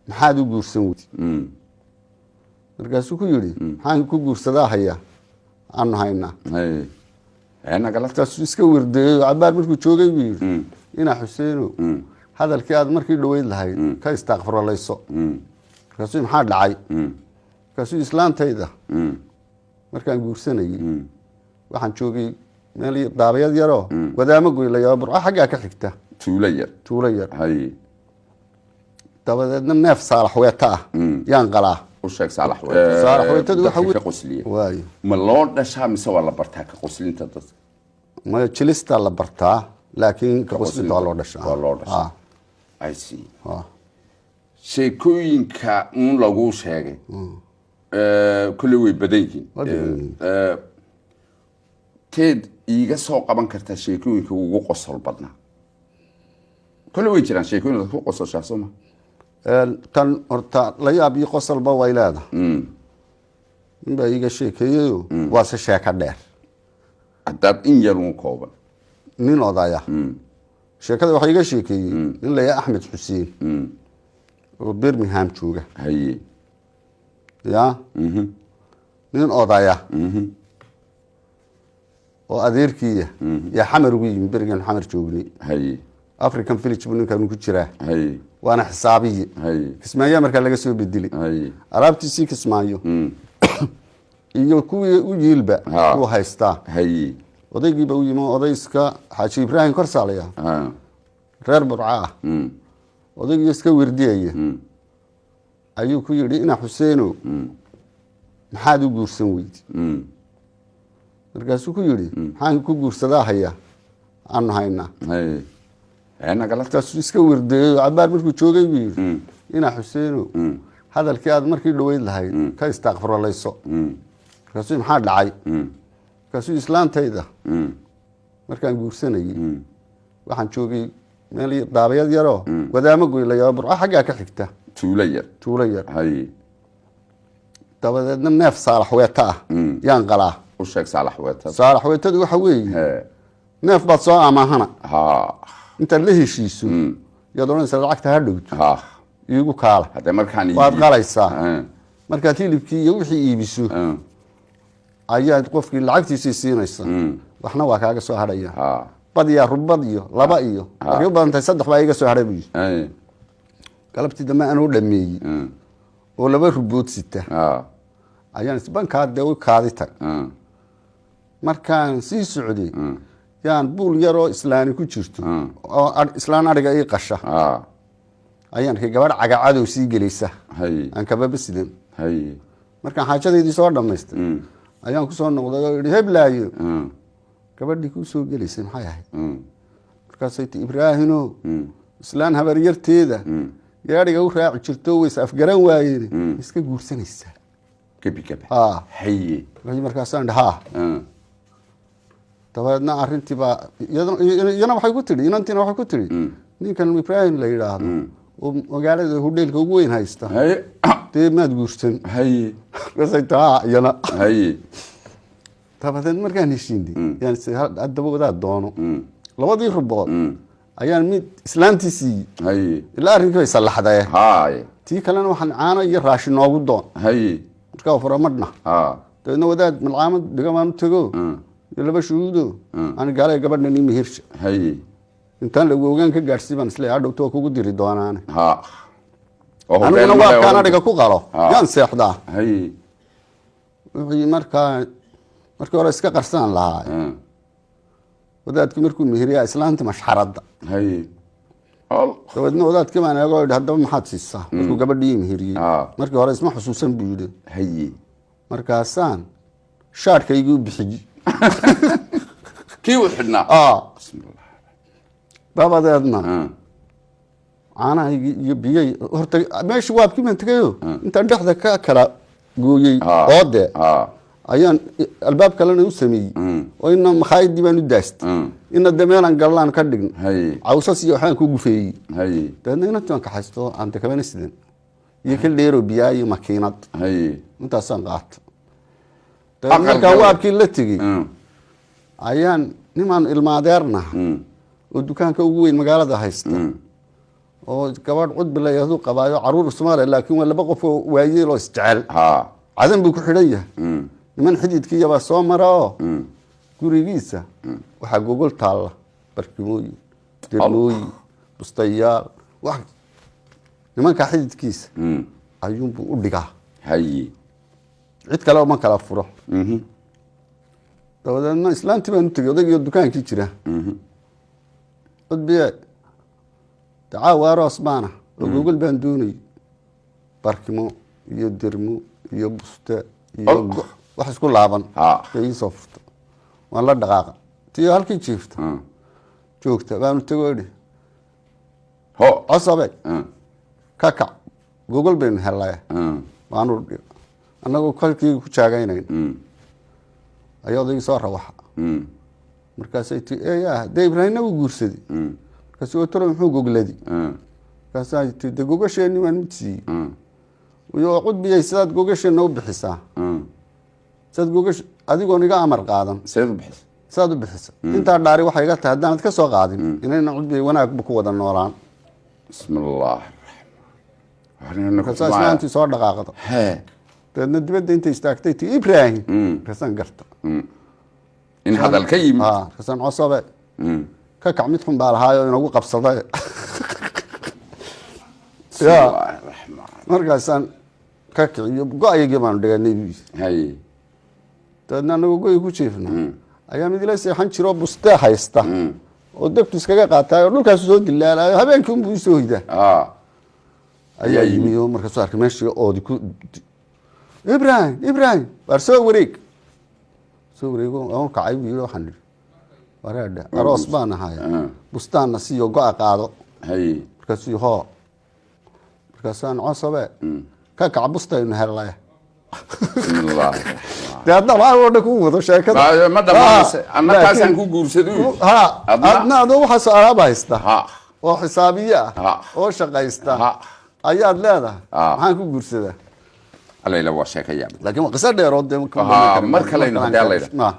maxaad u guursan weydi markaasuu ku yidhi maxaan ku guursadaa haya aanu haynaa markaasuu iska wirdeeyo cabaar markuu joogay buu yidhi inaa xuseeno hadalkii aad markii dhaweyd lahayd ka istaaqfiralayso markaasuu maxaa dhacay markaasuu islaantayda markaan guursanayay waxaan joogay meel daabayad yaroo wadaamo goylayaa burco xaggaa ka xigta tuulo yar dabadeedna neef saalax weeta ah yaan qalaa saalax weetadu waayo ma loo dhashaa mise waa la bartaa ka qoslinta dadka ma jilista la bartaa laakiin ka qoslinta waa loo dhashaa I see sheekooyinka lagu sheegay kulli way badan yihiin teed iiga soo qaban kartaa sheekooyinka ugu qosol badnaa kulli way jiraan sheekooyin ku qososhaa soo ma tan horta la yaab iyo qosolba way leedahay inbaa iiga sheekeeyayo waa se sheeko dheer haddaad in yar uun kooban nin odaya sheekada waxaa iga sheekeeyey nin la yahay axmed xuseen oo birmingham jooga ya nin odaya oo adeerkiiya yaa xamar ugu yimi berigan xamar joognay african village buu ninkan ku jiraa waana xisaabiyi kismaayaa markaa laga soo bedelay alaabtiisii kismaayo iyo kuwii u yiilba uu haystaa odaygiiba u yimi odayska xaaji ibraahim korsaalaya reer burca ah odaygii iska werdiyaya ayuu ku yidhi ina xuseeno maxaad u guursan weydi markaasuu ku yidhi maxaan ku guursadaa haya aanu haynaa markaasuu iska wirdeeyo cabaar markuu joogay buu yidhi inaa xuseeno hadalkii aad markii dhaweyd lahayd ka istaaqfiralayso markaasuu maxaa dhacay markaasuu islaantayda markaan guursanayay waxaan joogay meel daabayad yaroo wadaamo goylayaa burco xaggaa ka xigta tuulo yar dabadeedna neef saalax weeta ah yaan qalaa saalax weetadu waxa weeye neef baad soo amaahana intaad la heshiiso yaad odhanaysaa lacagta ha dhowto iigu kaala waad qalaysaa markaad hilibkii iyo wixii iibiso ayaad qofkii lacagtiisii siinaysa waxna waa kaaga soo hadhaya badiyaa rubad iyo laba iyo waxay u badan tahay 3 baa iga soo hadhay buu galabtii dambe aan u dhameeyay oo 2 rubood sita ayaan isbanka dee u kaadi tag markaan sii socday yaan buul yaroo islaani ku jirto oo islaan ariga ii qasha ayaan ka gabadh cagacadow sii gelaysa aan kaba basidan markaan xaajadeedii soo dhamaystay ayaan ku soo noqday oo yidhi heblaayo gabadhii ku soo gelaysay maxay ahayd markaasay ti ibraahino islaan habar yarteeda gaadhiga u raaci jirto ways afgaran waayeen iska guursanaysaa markaasaan dhahaa dabeedna arrintii baa iyana waxay ku tidhi inantiina waxay ku tidhi ninkan ibraahim la yidhaahdo oo magaalada hudheelka ugu weyn haysta dee maad guursan markaasay taa iyana dabadeed markaan heshiinay yaan haddaba wadaad doono 2 rubood ayaan mid islaantii siiyey ilaa arrinkii bay sallaxdee tii kalena waxaan caano iyo raashin noogu doon markaa furamadhna dabeedna wadaad malcaamad dhigamaan u tego iyo 2 shuhuudo aan gaalay gabadhna nin mehirsha intaan lagu ogaan ka gaadhsii baan isleeyahay dhowto kugu diri doonaane aniguna waa kaan adhiga ku qalo yaan seexdaa wixii markii hore iska qarsan lahaa wadaadkii markuu meheriyaa islaantii mashxaradda dabeedna wadaadkii baan eego yidhi haddaba maxaad siisaa markuu gabadhii meheriyey markii hore isma xusuusan buu yidhi markaasaan shaadhkaygii u bixiyey kii u xidhnaa dabadeedna caanahaygii iyo biyay horta meeshii waabkii baan tegayo intaan dhexda ka kala gooyey oode ayaan albaab kalena u sameeyey oo ina makhaayadii baan u daastay ina de meelaan gallaan ka dhign cawsas iyo waxaan ku gufeeyey dabeedna inantii waan kaxaysto aan dekabana sidan iyo ka dheero biyaa iyo makiinad intaasaan qaato dabeed markaa waabkii la tegey ayaan nimaan ilmaadeernaha oo dukaanka ugu weyn magaalada haysta oo gabadh cud bilayadu qabaayo caruur Soomaali laakiin waa laba qof oo waayeel oo isjecel cadan buu ku xidhan yahay niman xididkiiba baa soo maro gurigiisa waxa Google taala barkimooyin dibooyin bustayaal wax nimanka xididkiisa ayuunbu u dhigaa haye cid kale ma kala furo dabadeedna islaantii baan u tegey odaygiyo dukaankii jira cudbiye dacaawa aroos baana oo Google baan doonay barkimo iyo dirmo iyo buste iyo wax isku laaban ay soo furto waan la dhaqaaqa tiyo halkii jiifta joogta baan u tegey ho asabe kaka Google baan helay waanu anagoo kalkii ku jaagaynay ayaa odayga soo rawaxa markaas ay tii de Ibrahimna uu guursaday markaas oo toro muxuu gogladi markaas ay tii de gogosheeni waan mid iyo cudbiyay sidaad gogosheena u bixisaa sad gogosh adigoo niga amar qaadan saad u bixisa inta dhaari waxay iga tahay hadaan ka soo qaadin inayna cudbiyay wanaag ku wada noolaan bismillah markaas islaantii soo dhaqaaqdo dadna dibadda inta istaagtay tii Ibrahim kasan garta in hadal ka yimid kasan cosabe ka kacmid xun baa lahaayo inagu qabsaday ya markaasan ka kiciyo go'ayga baan dhiganay haye dadna nagu go'ay ku jiifna ayaa mid la seexan jiro buste haysta oo dabtu iskaga qaatay oo dhulkaas soo dilaalayo habeenkii uu soo hida ayaa yimiyo markaas arkay meeshii oo ku Ibrahim war soo wareego oo kacay wiilo xanir waraada aroos baan ahay bustaan nasiyo go'a qaado haye markaas iyo markaasaan cosabe ka kacbustaynu helay bismillah dadna waa ku wado sheekada ma dhamaanaysa annakaasan ku guursaday adna waxa soo haysta oo xisaabiya oo shaqaysta ayaad leedahay maxaan ku guursadaa على إلى وشاكيا لكن قصة ديرود مركلين هذا الله